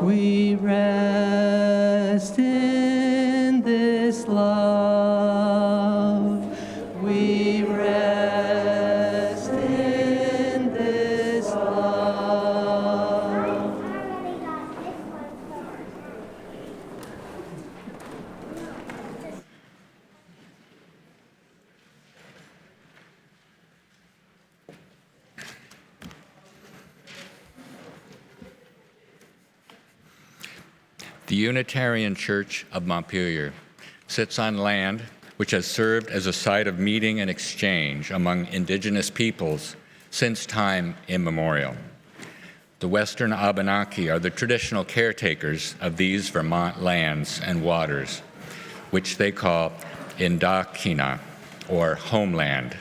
We rest in this love. We rest in this love. The Unitarian Church of Montpelier sits on land which has served as a site of meeting and exchange among indigenous peoples since time immemorial. The Western Abenaki are the traditional caretakers of these Vermont lands and waters, which they call Indakina, or homeland.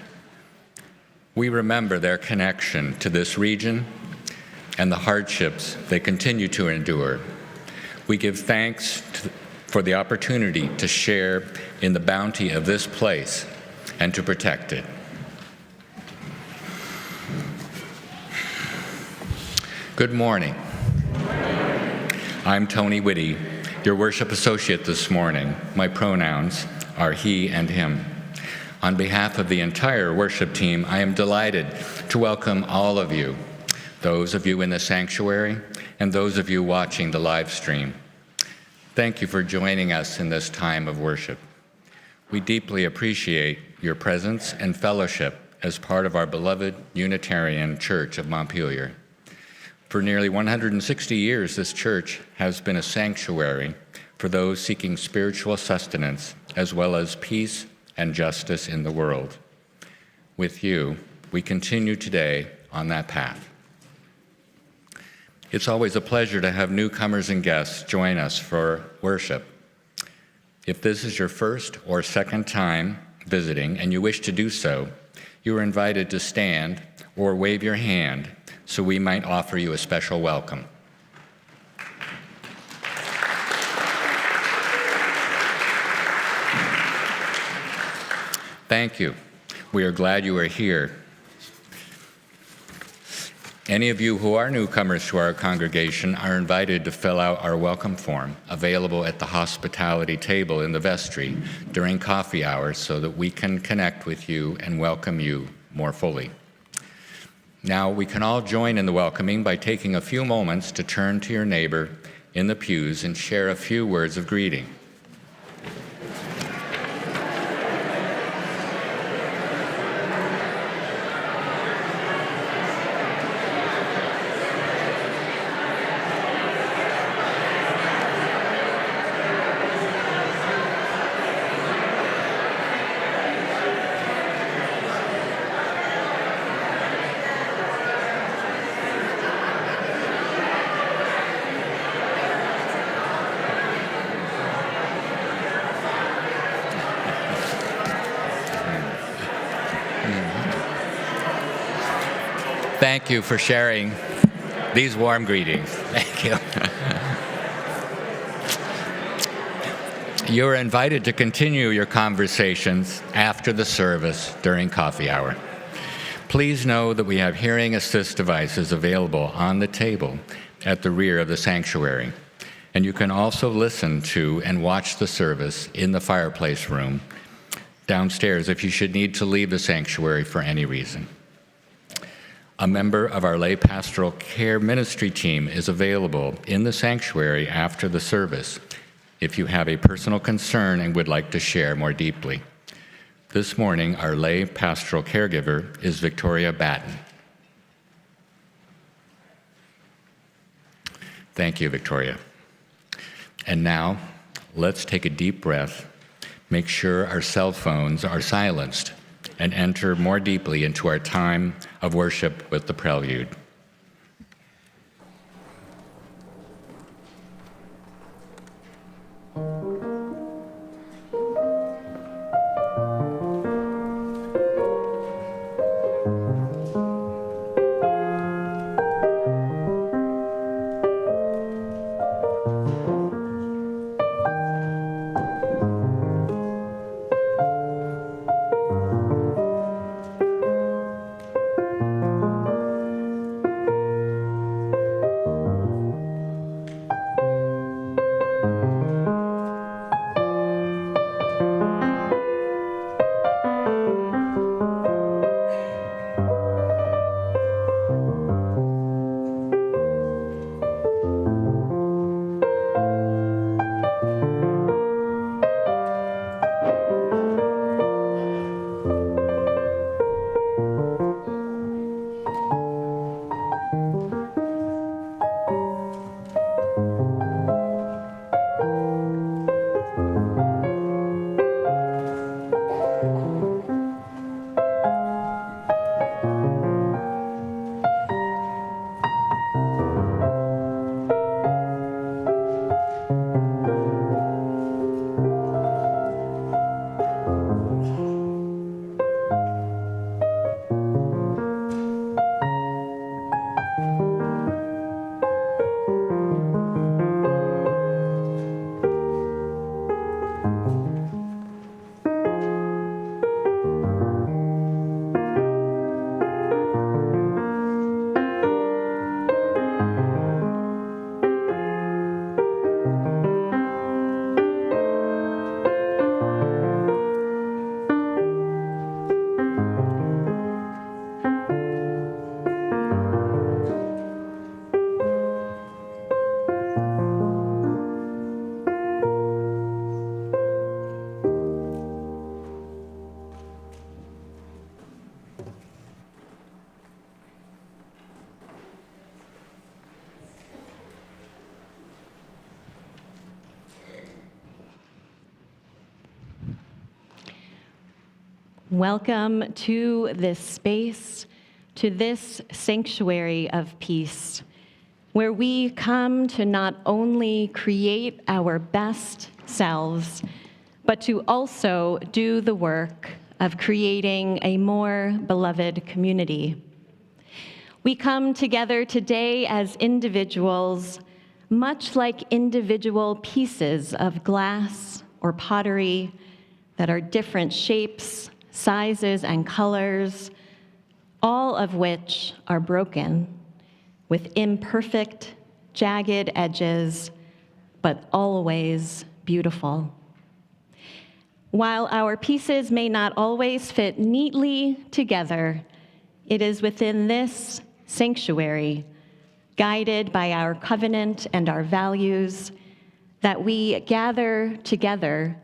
We remember their connection to this region and the hardships they continue to endure. We give thanks for the opportunity to share in the bounty of this place and to protect it. Good morning. I'm Tony Whitty, your worship associate this morning. My pronouns are he and him. On behalf of the entire worship team, I am delighted to welcome all of you, those of you in the sanctuary, and those of you watching the live stream. Thank you for joining us in this time of worship. We deeply appreciate your presence and fellowship as part of our beloved Unitarian Church of Montpelier. For nearly 160 years, this church has been a sanctuary for those seeking spiritual sustenance, as well as peace and justice in the world. With you, we continue today on that path. It's always a pleasure to have newcomers and guests join us for worship. If this is your first or second time visiting and you wish to do so, you are invited to stand or wave your hand so we might offer you a special welcome. Thank you. We are glad you are here. Any of you who are newcomers to our congregation are invited to fill out our welcome form available at the hospitality table in the vestry during coffee hours so that we can connect with you and welcome you more fully. Now we can all join in the welcoming by taking a few moments to turn to your neighbor in the pews and share a few words of greeting. Thank you for sharing these warm greetings. Thank you. You are invited to continue your conversations after the service during coffee hour. Please know that we have hearing assist devices available on the table at the rear of the sanctuary, and you can also listen to and watch the service in the fireplace room downstairs if you should need to leave the sanctuary for any reason. A member of our lay pastoral care ministry team is available in the sanctuary after the service if you have a personal concern and would like to share more deeply. This morning, our lay pastoral caregiver is Victoria Batten. Thank you, Victoria. And now, let's take a deep breath, make sure our cell phones are silenced, and enter more deeply into our time of worship with the prelude. Welcome to this space, to this sanctuary of peace, where we come to not only create our best selves, but to also do the work of creating a more beloved community. We come together today as individuals, much like individual pieces of glass or pottery that are different shapes, sizes, and colors, all of which are broken with imperfect, jagged edges, but always beautiful. While our pieces may not always fit neatly together, it is within this sanctuary, guided by our covenant and our values, that we gather together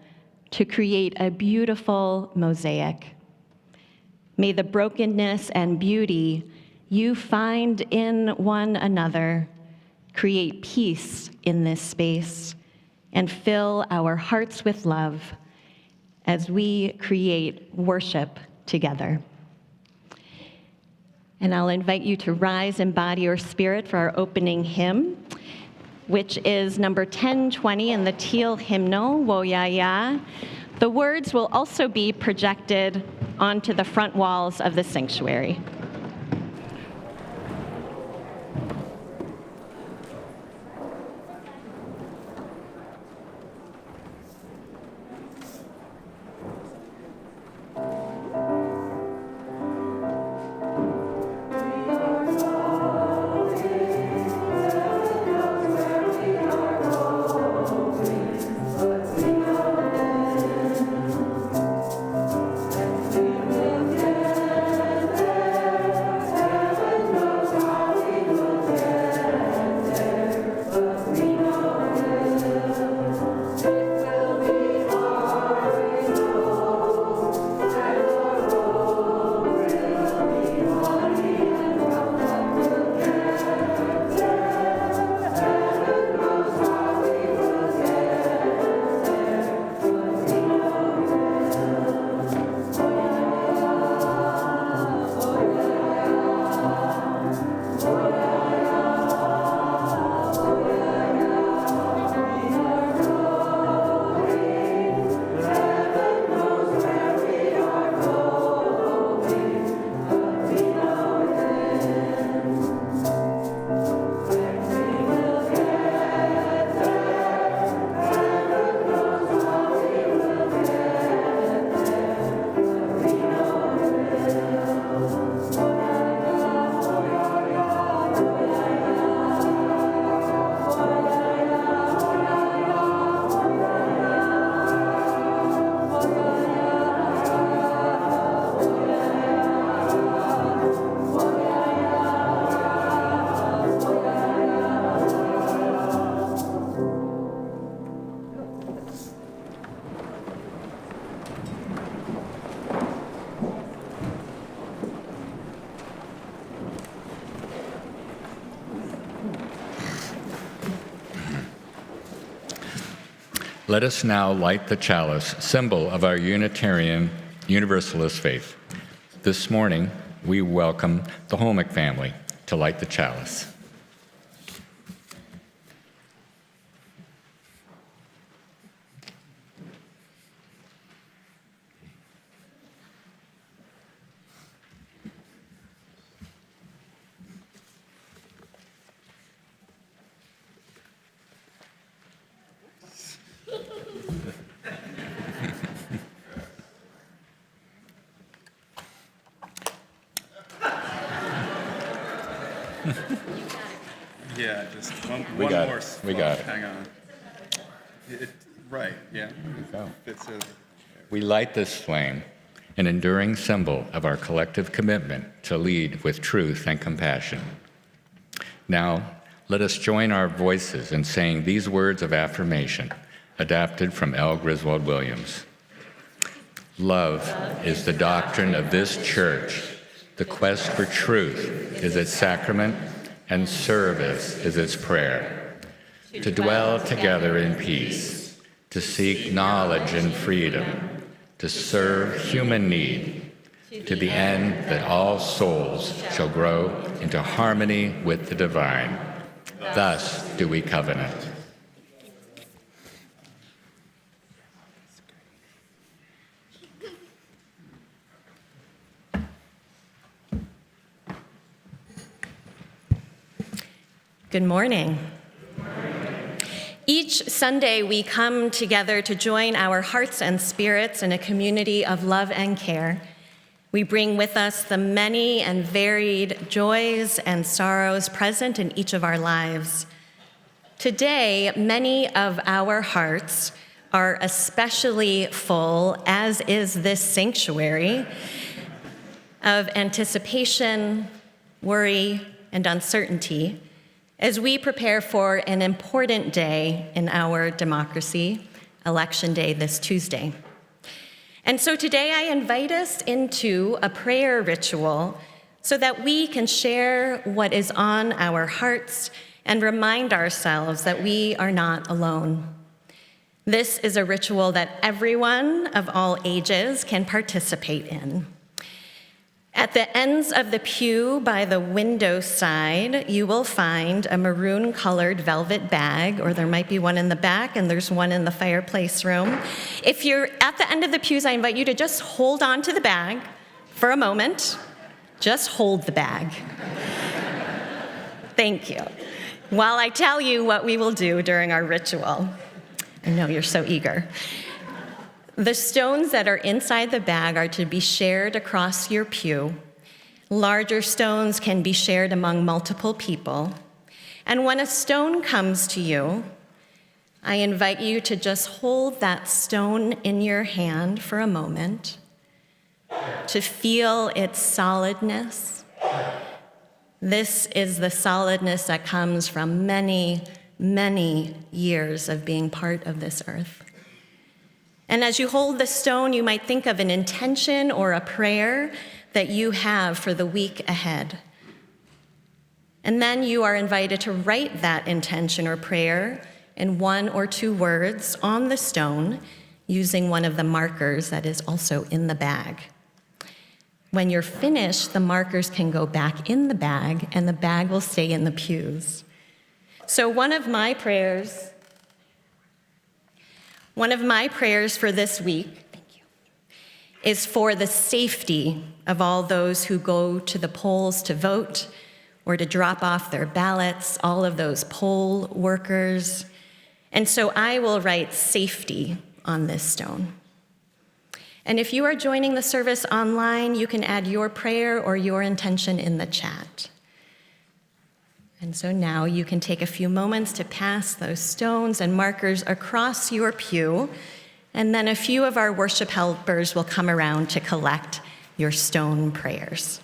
to create a beautiful mosaic. May the brokenness and beauty you find in one another create peace in this space and fill our hearts with love as we create worship together. And I'll invite you to rise in body or spirit for our opening hymn, which is number 1020 in the teal hymnal, Wo Ya Ya. The words will also be projected onto the front walls of the sanctuary. Let us now light the chalice, symbol of our Unitarian Universalist faith. This morning, we welcome the Holmick family to light the chalice. Yeah, just one We got more. it. We got it. Hang on. Right, yeah. go. Fits over. We light this flame, an enduring symbol of our collective commitment to lead with truth and compassion. Now, let us join our voices in saying these words of affirmation, adapted from L. Griswold Williams. Love is the doctrine of this church. The quest for truth is its sacrament, and service is its prayer. To dwell together in peace, to seek knowledge and freedom, to serve human need, to the end that all souls shall grow into harmony with the divine. Thus do we covenant. Good morning. Each Sunday, we come together to join our hearts and spirits in a community of love and care. We bring with us the many and varied joys and sorrows present in each of our lives. Today, many of our hearts are especially full, as is this sanctuary, of anticipation, worry, and uncertainty as we prepare for an important day in our democracy, Election Day this Tuesday. And so today I invite us into a prayer ritual so that we can share what is on our hearts and remind ourselves that we are not alone. This is a ritual that everyone of all ages can participate in. At the ends of the pew by the window side, you will find a maroon-colored velvet bag, or there might be one in the back, and there's one in the fireplace room. If you're at the end of the pews, I invite you to just hold on to the bag for a moment. Just hold the bag. Thank you. While I tell you what we will do during our ritual. I know you're so eager. The stones that are inside the bag are to be shared across your pew. Larger stones can be shared among multiple people. And when a stone comes to you, I invite you to just hold that stone in your hand for a moment, to feel its solidness. This is the solidness that comes from many, many years of being part of this earth. And as you hold the stone, you might think of an intention or a prayer that you have for the week ahead. And then you are invited to write that intention or prayer in 1 or 2 words on the stone using one of the markers that is also in the bag. When you're finished, the markers can go back in the bag and the bag will stay in the pews. So one of my prayers for this week is for the safety of all those who go to the polls to vote or to drop off their ballots, all of those poll workers. And so I will write safety on this stone. And if you are joining the service online, you can add your prayer or your intention in the chat. And so now you can take a few moments to pass those stones and markers across your pew, and then a few of our worship helpers will come around to collect your stone prayers.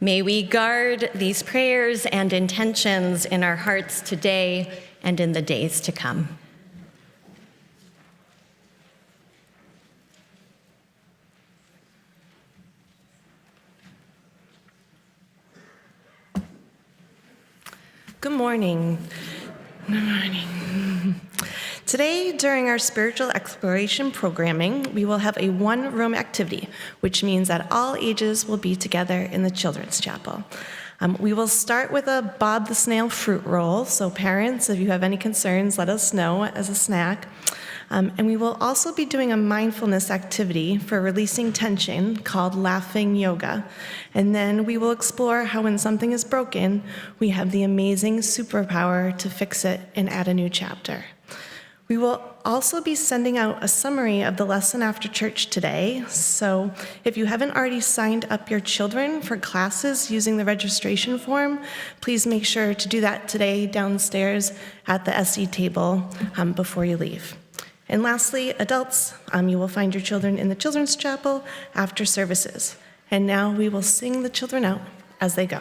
May we guard these prayers and intentions in our hearts today and in the days to come. Good morning. Good morning. Today, during our spiritual exploration programming, we will have a one-room activity, which means that all ages will be together in the Children's Chapel. We will start with a Bob the Snail fruit roll, so parents, if you have any concerns, let us know as a snack. And we will also be doing a mindfulness activity for releasing tension called laughing yoga. And then we will explore how when something is broken, we have the amazing superpower to fix it and add a new chapter. We will also be sending out a summary of the lesson after church today. So if you haven't already signed up your children for classes using the registration form, please make sure to do that today downstairs at the SE table before you leave. And lastly, adults, you will find your children in the Children's Chapel after services. And now we will sing the children out as they go.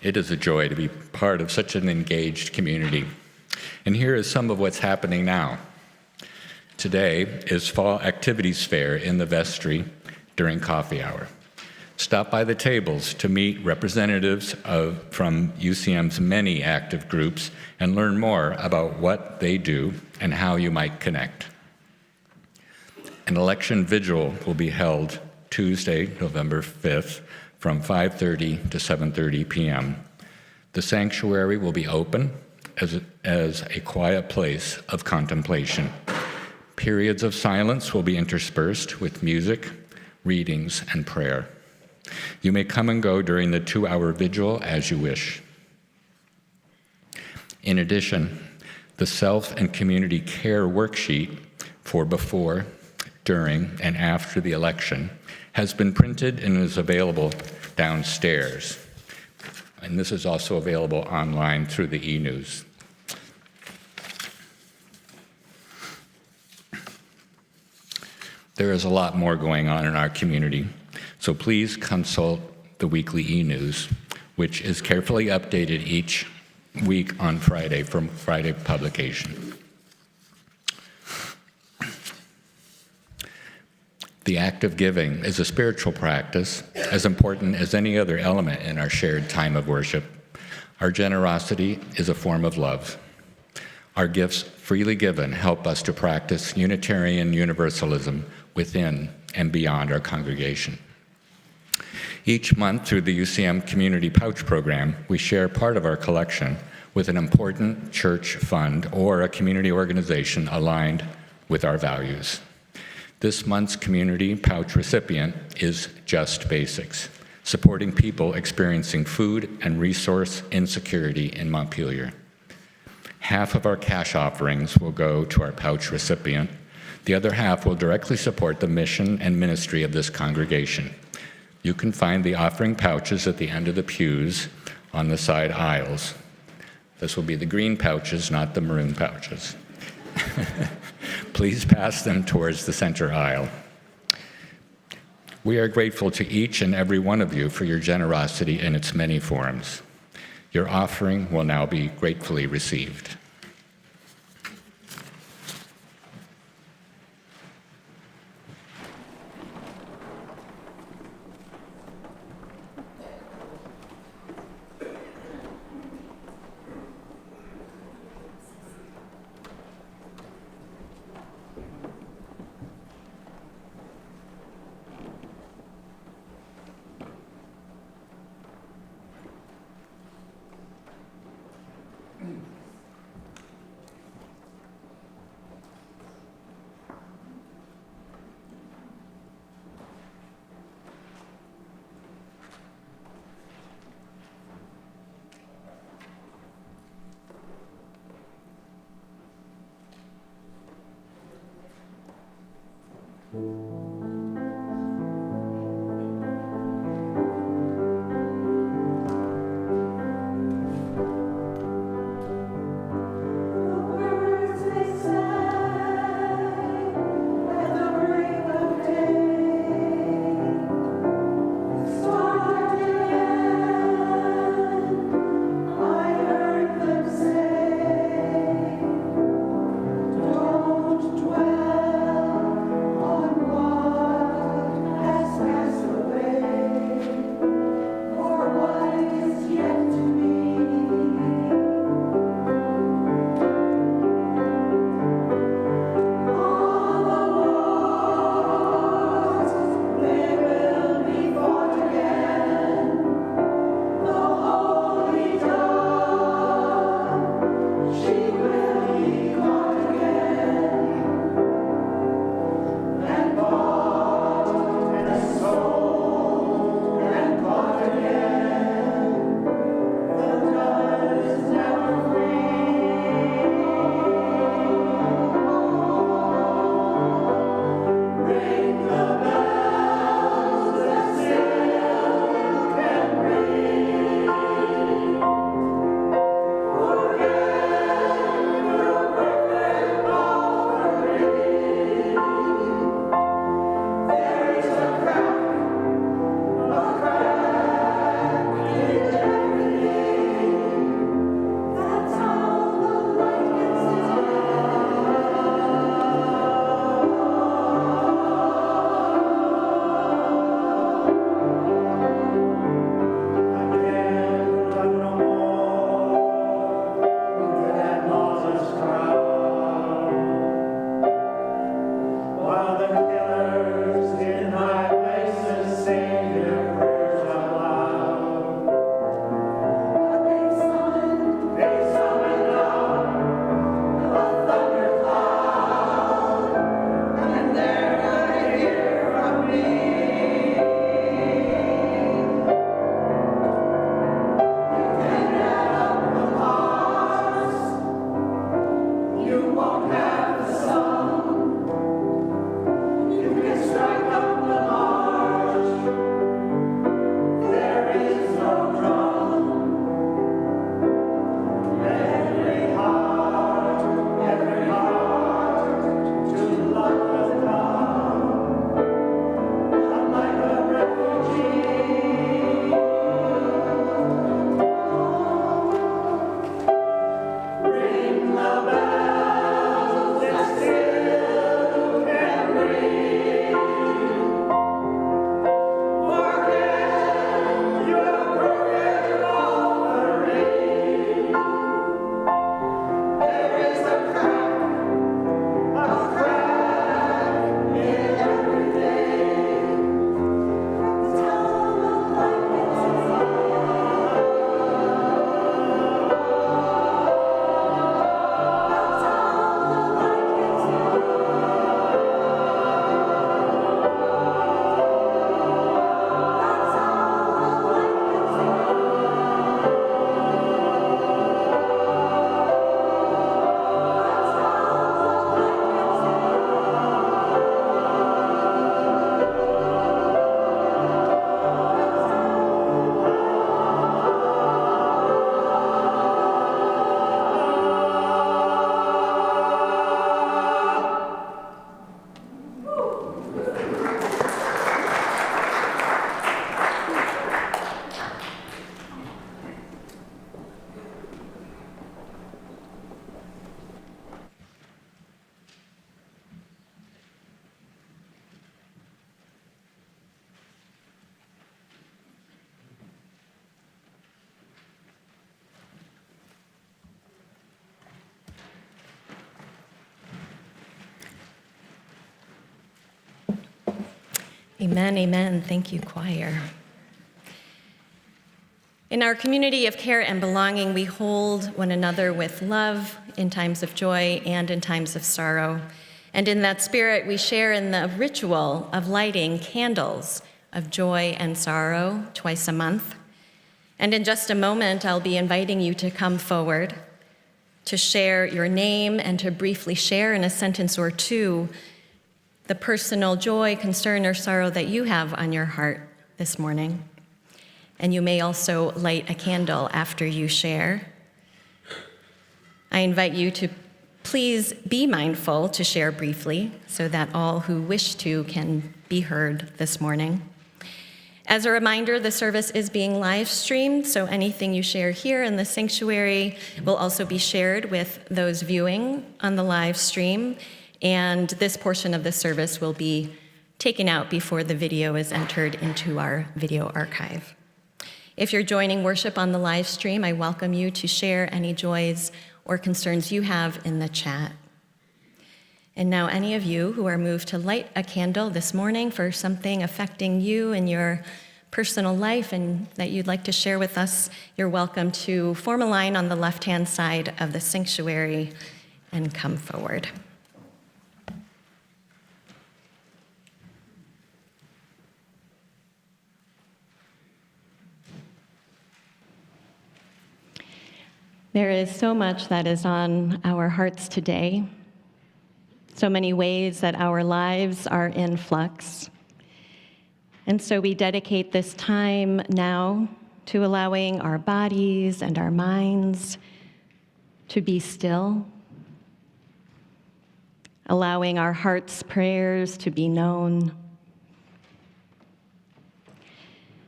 It is a joy to be part of such an engaged community. And here is some of what's happening now. Today is Fall Activities Fair in the vestry during coffee hour. Stop by the tables to meet representatives from UCM's many active groups and learn more about what they do and how you might connect. An election vigil will be held Tuesday, November 5th, from 5:30 to 7:30 p.m. The sanctuary will be open as a quiet place of contemplation. Periods of silence will be interspersed with music, readings, and prayer. You may come and go during the 2-hour vigil as you wish. In addition, the self and community care worksheet for before, during, and after the election has been printed and is available downstairs. And this is also available online through the e-news. There is a lot more going on in our community, so please consult the weekly e-news, which is carefully updated each week on Friday from Friday publication. The act of giving is a spiritual practice as important as any other element in our shared time of worship. Our generosity is a form of love. Our gifts freely given help us to practice Unitarian Universalism within and beyond our congregation. Each month through the UCM Community Pouch Program, we share part of our collection with an important church fund or a community organization aligned with our values. This month's Community Pouch recipient is Just Basics, supporting people experiencing food and resource insecurity in Montpelier. Half of our cash offerings will go to our pouch recipient. The other half will directly support the mission and ministry of this congregation. You can find the offering pouches at the end of the pews on the side aisles. This will be the green pouches, not the maroon pouches. Please pass them towards the center aisle. We are grateful to each and every one of you for your generosity in its many forms. Your offering will now be gratefully received. Amen, amen. Thank you, choir. In our community of care and belonging, we hold one another with love in times of joy and in times of sorrow. And in that spirit, we share in the ritual of lighting candles of joy and sorrow twice a month. And in just a moment, I'll be inviting you to come forward to share your name and to briefly share in a sentence or two the personal joy, concern, or sorrow that you have on your heart this morning. And you may also light a candle after you share. I invite you to please be mindful to share briefly so that all who wish to can be heard this morning. As a reminder, the service is being live streamed, so anything you share here in the sanctuary will also be shared with those viewing on the live stream, and this portion of the service will be taken out before the video is entered into our video archive. If you're joining worship on the live stream, I welcome you to share any joys or concerns you have in the chat. And now, any of you who are moved to light a candle this morning for something affecting you in your personal life and that you'd like to share with us, you're welcome to form a line on the left-hand side of the sanctuary and come forward. There is so much that is on our hearts today, so many ways that our lives are in flux. And so we dedicate this time now to allowing our bodies and our minds to be still, allowing our hearts' prayers to be known.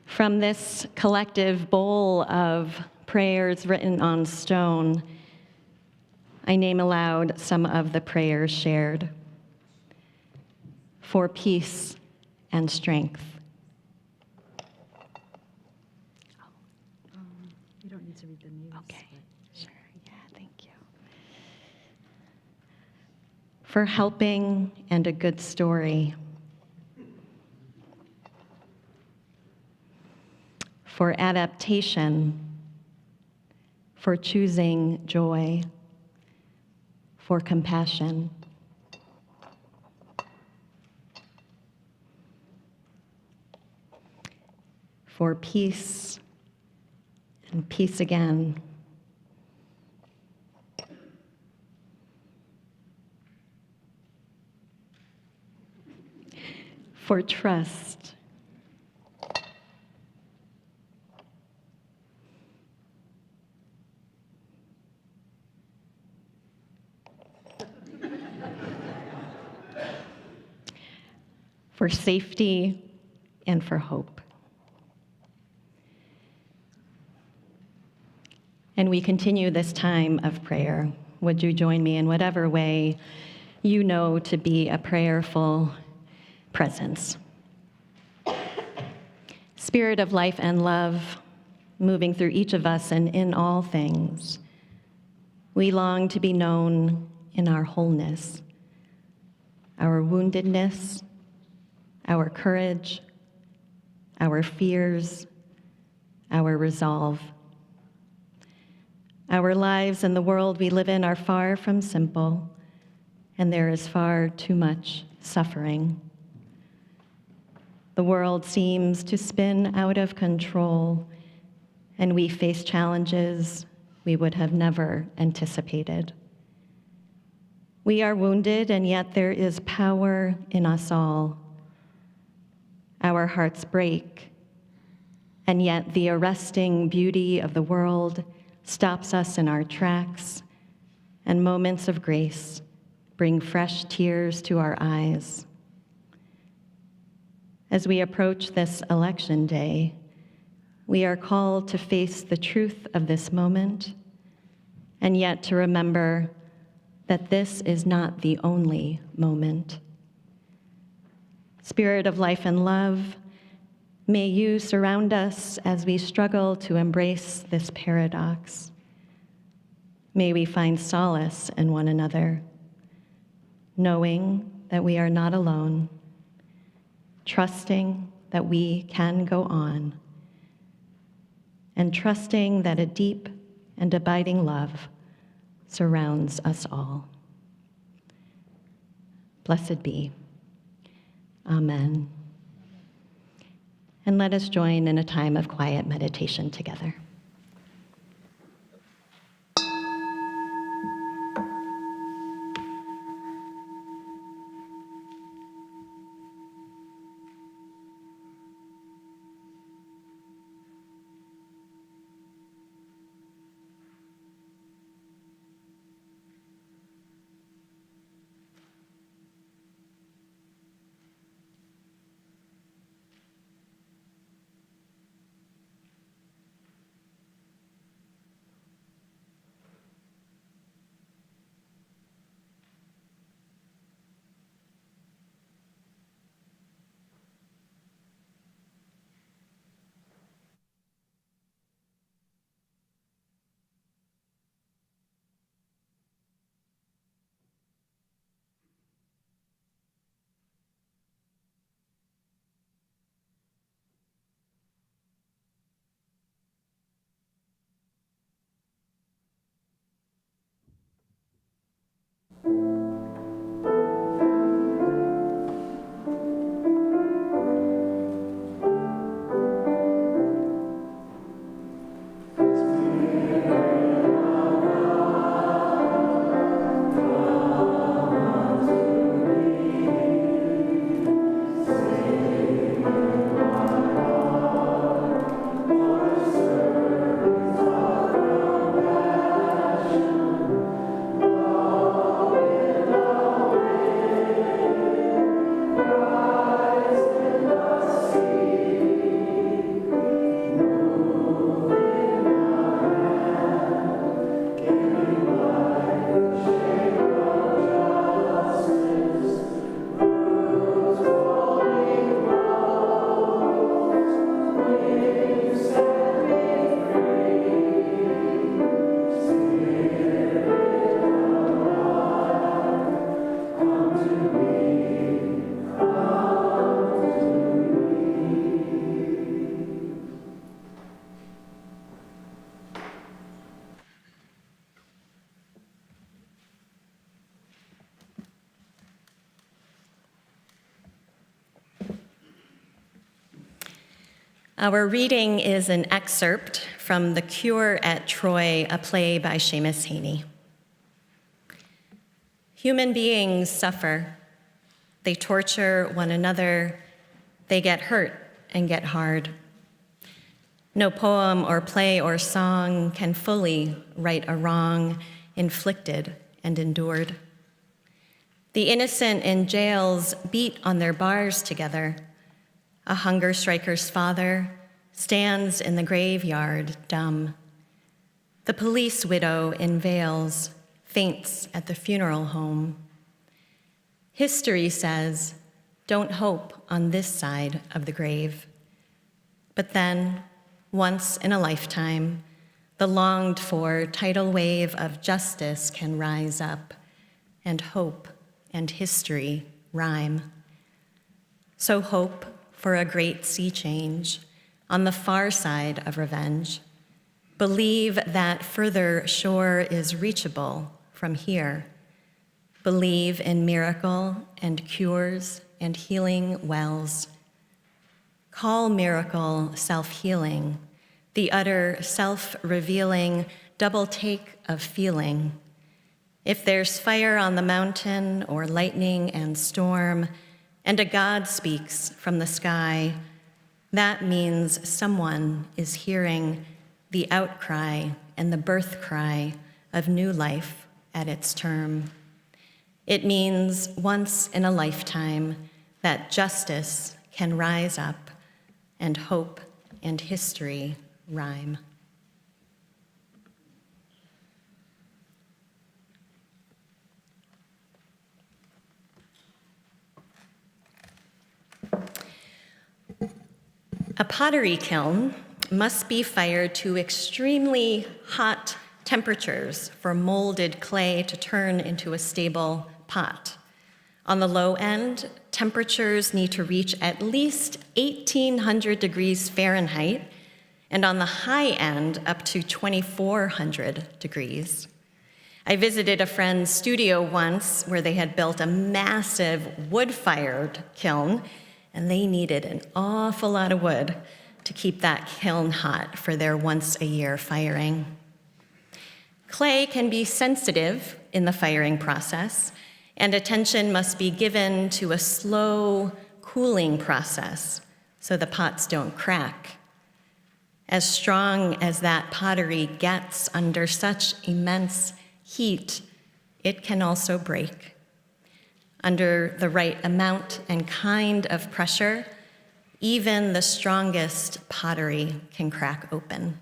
From this collective bowl of prayers written on stone, I name aloud some of the prayers shared for peace and strength. You don't need to read the names. Okay, sure, yeah, thank you. For helping and a good story. For adaptation. For choosing joy, for compassion. For peace and peace again. For trust. For safety and for hope. And we continue this time of prayer. Would you join me in whatever way you know to be a prayerful presence? Spirit of life and love, moving through each of us and in all things, we long to be known in our wholeness, our woundedness, our courage, our fears, our resolve. Our lives and the world we live in are far from simple, and there is far too much suffering. The world seems to spin out of control, and we face challenges we would have never anticipated. We are wounded, and yet there is power in us all. Our hearts break, and yet the arresting beauty of the world stops us in our tracks, and moments of grace bring fresh tears to our eyes. As we approach this election day, we are called to face the truth of this moment, and yet to remember that this is not the only moment. Spirit of life and love, may you surround us as we struggle to embrace this paradox. May we find solace in one another, knowing that we are not alone, trusting that we can go on, and trusting that a deep and abiding love surrounds us all. Blessed be. Amen. And let us join in a time of quiet meditation together. Our reading is an excerpt from The Cure at Troy, a play by Seamus Heaney. Human beings suffer. They torture one another. They get hurt and get hard. No poem or play or song can fully right a wrong inflicted and endured. The innocent in jails beat on their bars together. A hunger striker's father stands in the graveyard dumb. The police widow in veils faints at the funeral home. History says, don't hope on this side of the grave. But then, once in a lifetime, the longed-for tidal wave of justice can rise up, and hope and history rhyme. So hope for a great sea change on the far side of revenge. Believe that further shore is reachable from here. Believe in miracle and cures and healing wells. Call miracle self-healing, the utter self-revealing double take of feeling. If there's fire on the mountain or lightning and storm, and a God speaks from the sky, that means someone is hearing the outcry and the birth cry of new life at its term. It means once in a lifetime that justice can rise up and hope and history rhyme. A pottery kiln must be fired to extremely hot temperatures for molded clay to turn into a stable pot. On the low end, temperatures need to reach at least 1,800 degrees Fahrenheit, and on the high end, up to 2,400 degrees. I visited a friend's studio once where they had built a massive wood-fired kiln, and they needed an awful lot of wood to keep that kiln hot for their once-a-year firing. Clay can be sensitive in the firing process, and attention must be given to a slow cooling process so the pots don't crack. As strong as that pottery gets under such immense heat, it can also break. Under the right amount and kind of pressure, even the strongest pottery can crack open.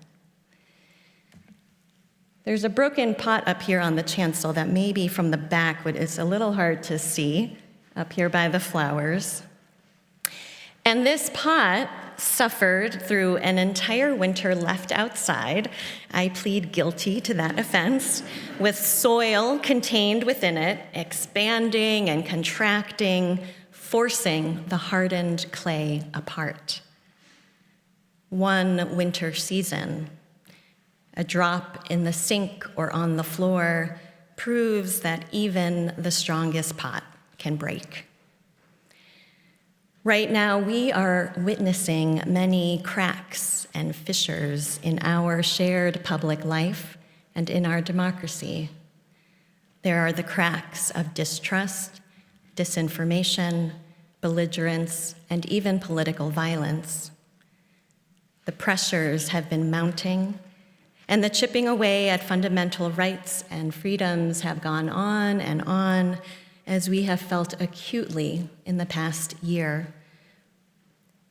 There's a broken pot up here on the chancel that maybe from the back is a little hard to see, up here by the flowers. And this pot suffered through an entire winter left outside. I plead guilty to that offense, with soil contained within it, expanding and contracting, forcing the hardened clay apart. One winter season, a drop in the sink or on the floor proves that even the strongest pot can break. Right now, we are witnessing many cracks and fissures in our shared public life and in our democracy. There are the cracks of distrust, disinformation, belligerence, and even political violence. The pressures have been mounting, and the chipping away at fundamental rights and freedoms have gone on and on, as we have felt acutely in the past year.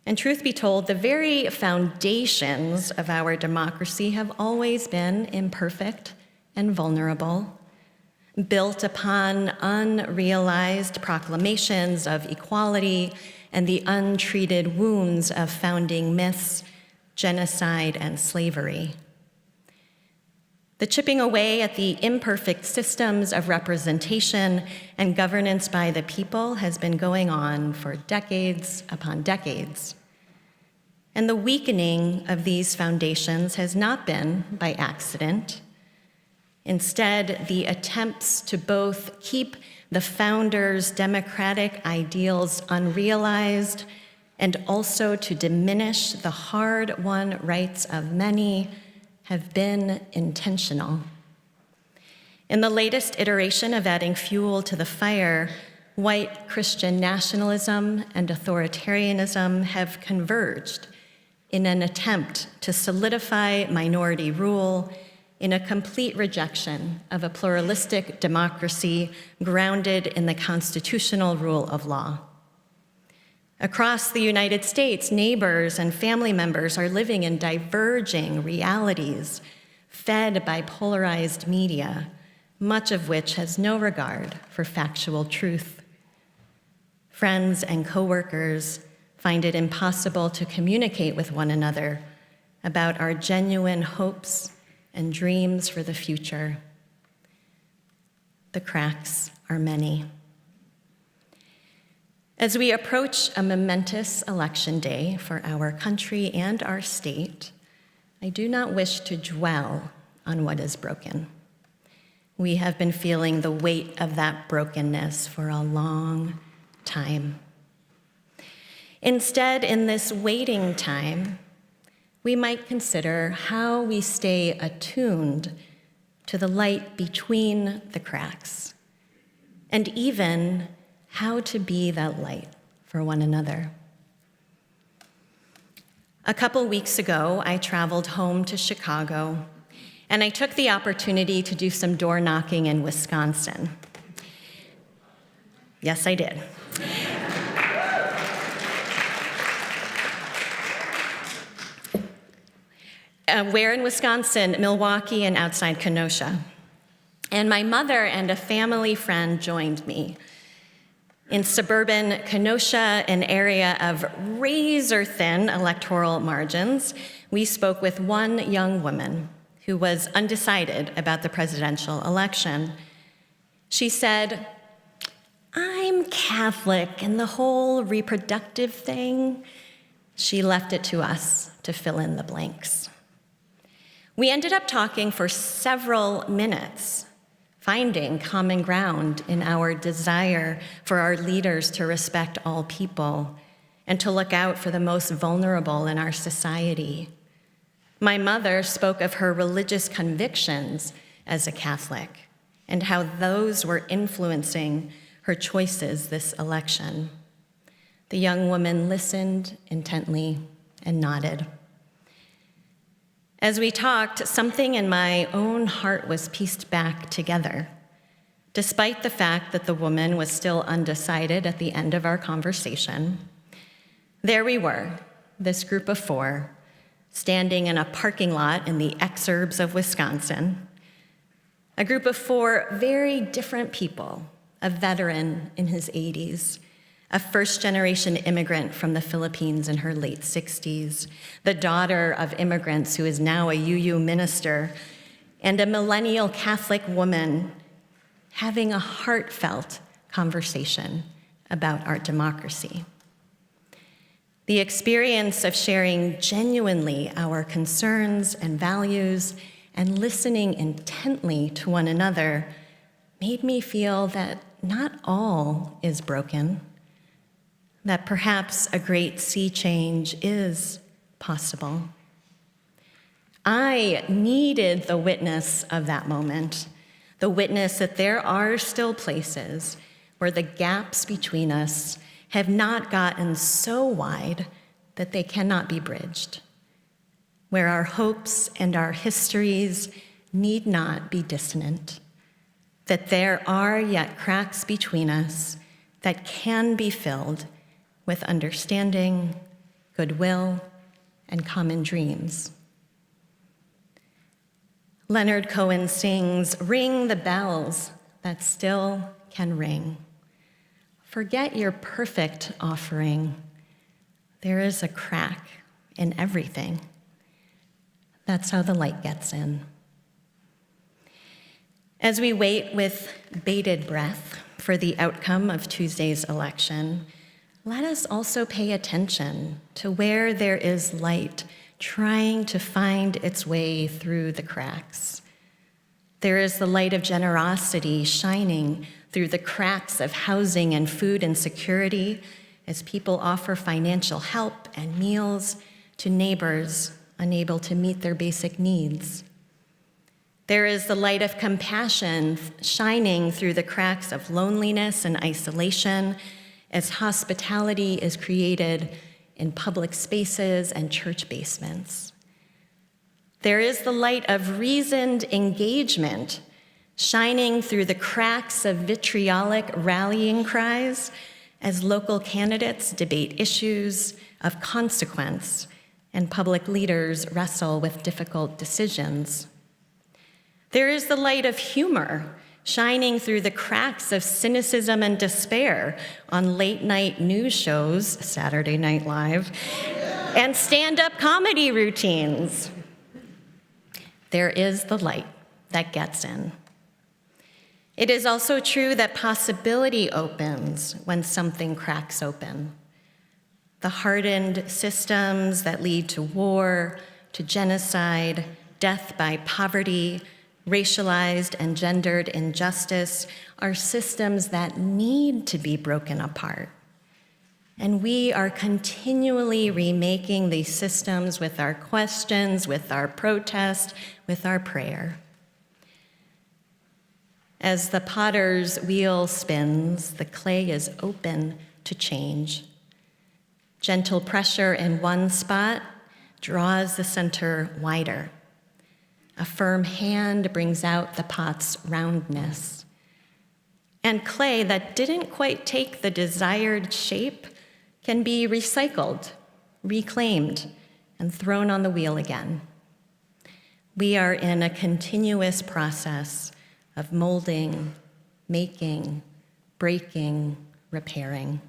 And truth be told, the very foundations of our democracy have always been imperfect and vulnerable, built upon unrealized proclamations of equality and the untreated wounds of founding myths, genocide, and slavery. The chipping away at the imperfect systems of representation and governance by the people has been going on for decades upon decades. And the weakening of these foundations has not been by accident. Instead, the attempts to both keep the founders' democratic ideals unrealized and also to diminish the hard-won rights of many have been intentional. In the latest iteration of adding fuel to the fire, white Christian nationalism and authoritarianism have converged in an attempt to solidify minority rule in a complete rejection of a pluralistic democracy grounded in the constitutional rule of law. Across the United States, neighbors and family members are living in diverging realities fed by polarized media, much of which has no regard for factual truth. Friends and coworkers find it impossible to communicate with one another about our genuine hopes and dreams for the future. The cracks are many. As we approach a momentous election day for our country and our state, I do not wish to dwell on what is broken. We have been feeling the weight of that brokenness for a long time. Instead, in this waiting time, we might consider how we stay attuned to the light between the cracks, and even how to be that light for one another. A couple weeks ago, I traveled home to Chicago, and I took the opportunity to do some door knocking in Wisconsin. Yes, I did. Where in Wisconsin? Milwaukee and outside Kenosha. And my mother and a family friend joined me. In suburban Kenosha, an area of razor-thin electoral margins, we spoke with one young woman who was undecided about the presidential election. She said, "I'm Catholic, and the whole reproductive thing," she left it to us to fill in the blanks. We ended up talking for several minutes, finding common ground in our desire for our leaders to respect all people and to look out for the most vulnerable in our society. My mother spoke of her religious convictions as a Catholic and how those were influencing her choices this election. The young woman listened intently and nodded. As we talked, something in my own heart was pieced back together. Despite the fact that the woman was still undecided at the end of our conversation, there we were, this group of four, standing in a parking lot in the exurbs of Wisconsin, a group of four very different people, a veteran in his 80s, a first-generation immigrant from the Philippines in her late 60s, the daughter of immigrants who is now a UU minister, and a millennial Catholic woman having a heartfelt conversation about our democracy. The experience of sharing genuinely our concerns and values and listening intently to one another made me feel that not all is broken, that perhaps a great sea change is possible. I needed the witness of that moment, the witness that there are still places where the gaps between us have not gotten so wide that they cannot be bridged, where our hopes and our histories need not be dissonant, that there are yet cracks between us that can be filled with understanding, goodwill, and common dreams. Leonard Cohen sings, "Ring the bells that still can ring. Forget your perfect offering. There is a crack in everything. That's how the light gets in." As we wait with bated breath for the outcome of Tuesday's election, let us also pay attention to where there is light trying to find its way through the cracks. There is the light of generosity shining through the cracks of housing and food insecurity as people offer financial help and meals to neighbors unable to meet their basic needs. There is the light of compassion shining through the cracks of loneliness and isolation as hospitality is created in public spaces and church basements. There is the light of reasoned engagement shining through the cracks of vitriolic rallying cries as local candidates debate issues of consequence and public leaders wrestle with difficult decisions. There is the light of humor shining through the cracks of cynicism and despair on late-night news shows, Saturday Night Live, and stand-up comedy routines. There is the light that gets in. It is also true that possibility opens when something cracks open. The hardened systems that lead to war, to genocide, death by poverty, racialized and gendered injustice are systems that need to be broken apart. And we are continually remaking these systems with our questions, with our protest, with our prayer. As the potter's wheel spins, the clay is open to change. Gentle pressure in one spot draws the center wider. A firm hand brings out the pot's roundness. And clay that didn't quite take the desired shape can be recycled, reclaimed, and thrown on the wheel again. We are in a continuous process of molding, making, breaking, repairing.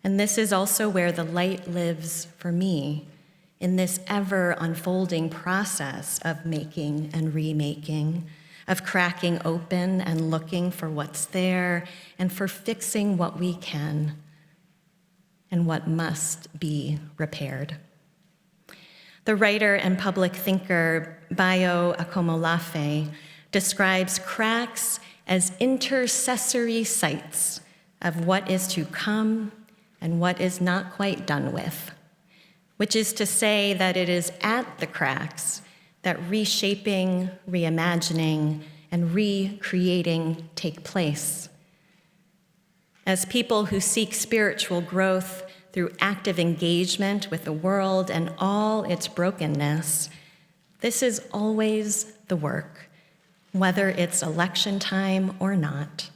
And this is also where the light lives for me, in this ever-unfolding process of making and remaking, of cracking open and looking for what's there, and for fixing what we can and what must be repaired. The writer and public thinker Bayo Akomolafe describes cracks as intercessory sites of what is to come and what is not quite done with, which is to say that it is at the cracks that reshaping, reimagining, and recreating take place. As people who seek spiritual growth through active engagement with the world and all its brokenness, this is always the work, whether it's election time or not.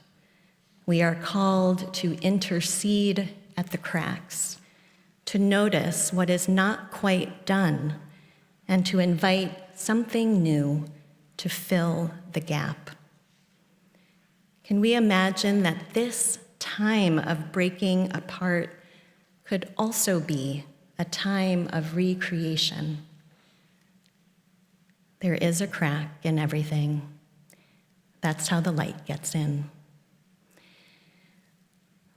We are called to intercede at the cracks, to notice what is not quite done, and to invite something new to fill the gap. Can we imagine that this time of breaking apart could also be a time of recreation? There is a crack in everything. That's how the light gets in.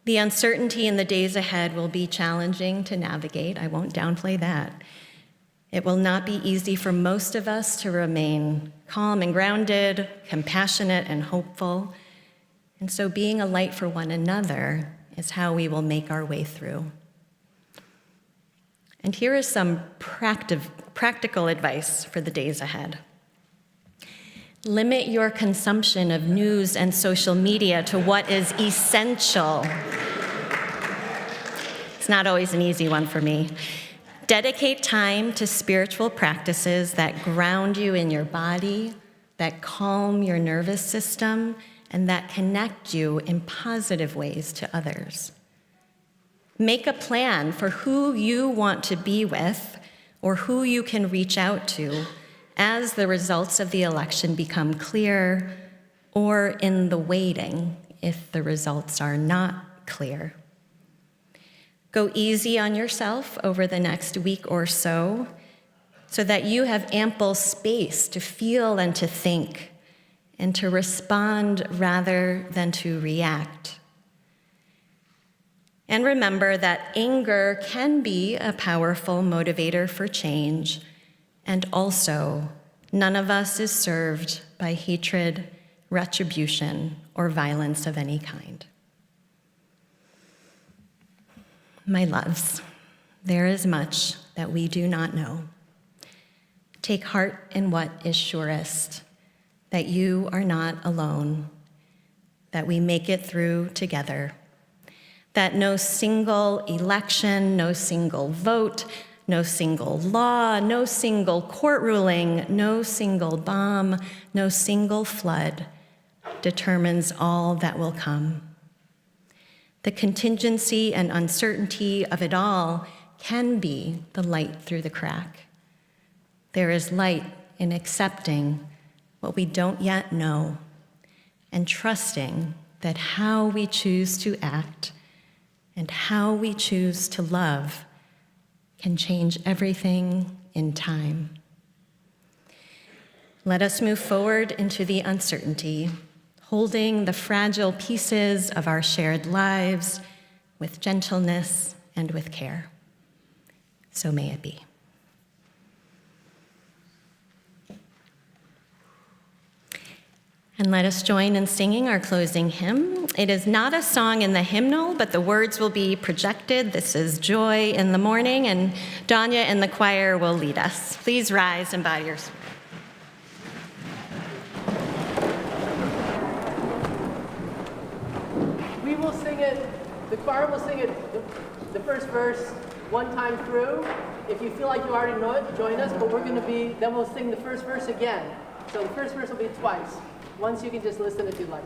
The uncertainty in the days ahead will be challenging to navigate. I won't downplay that. It will not be easy for most of us to remain calm and grounded, compassionate and hopeful. And so being a light for one another is how we will make our way through. And here is some practical advice for the days ahead. Limit your consumption of news and social media to what is essential. It's not always an easy one for me. Dedicate time to spiritual practices that ground you in your body, that calm your nervous system, and that connect you in positive ways to others. Make a plan for who you want to be with or who you can reach out to as the results of the election become clear, or in the waiting if the results are not clear. Go easy on yourself over the next week or so that you have ample space to feel and to think, and to respond rather than to react. And remember that anger can be a powerful motivator for change, and also, none of us is served by hatred, retribution, or violence of any kind. My loves, there is much that we do not know. Take heart in what is surest, that you are not alone, that we make it through together, that no single election, no single vote, no single law, no single court ruling, no single bomb, no single flood determines all that will come. The contingency and uncertainty of it all can be the light through the crack. There is light in accepting what we don't yet know and trusting that how we choose to act and how we choose to love can change everything in time. Let us move forward into the uncertainty, holding the fragile pieces of our shared lives with gentleness and with care. So may it be. And let us join in singing our closing hymn. It is not a song in the hymnal, but the words will be projected. This is Joy in the Morning, and Danya and the choir will lead us. Please rise and bow your spirit. We will sing it, the choir will sing it, the first verse one time through. If you feel like you already know it, join us, but then we'll sing the first verse again. So the first verse will be twice. Once you can just listen if you like.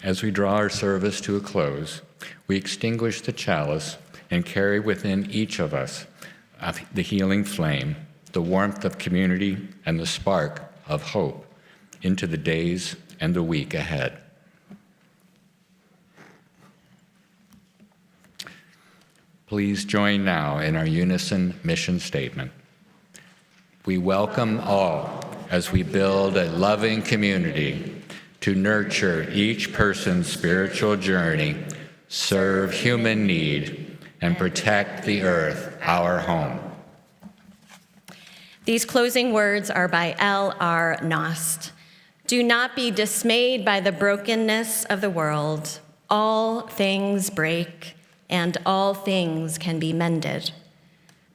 As we draw our service to a close, we extinguish the chalice and carry within each of us the healing flame, the warmth of community, and the spark of hope into the days and the week ahead. Please join now in our unison mission statement. We welcome all as we build a loving community to nurture each person's spiritual journey, serve human need, and protect the earth, our home. These closing words are by L.R. Nost. Do not be dismayed by the brokenness of the world. All things break, and all things can be mended.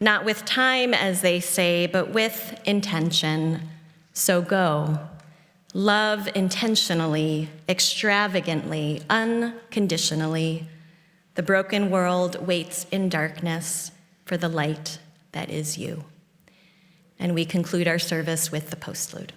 Not with time, as they say, but with intention. So go. Love intentionally, extravagantly, unconditionally. The broken world waits in darkness for the light that is you. And we conclude our service with the postlude.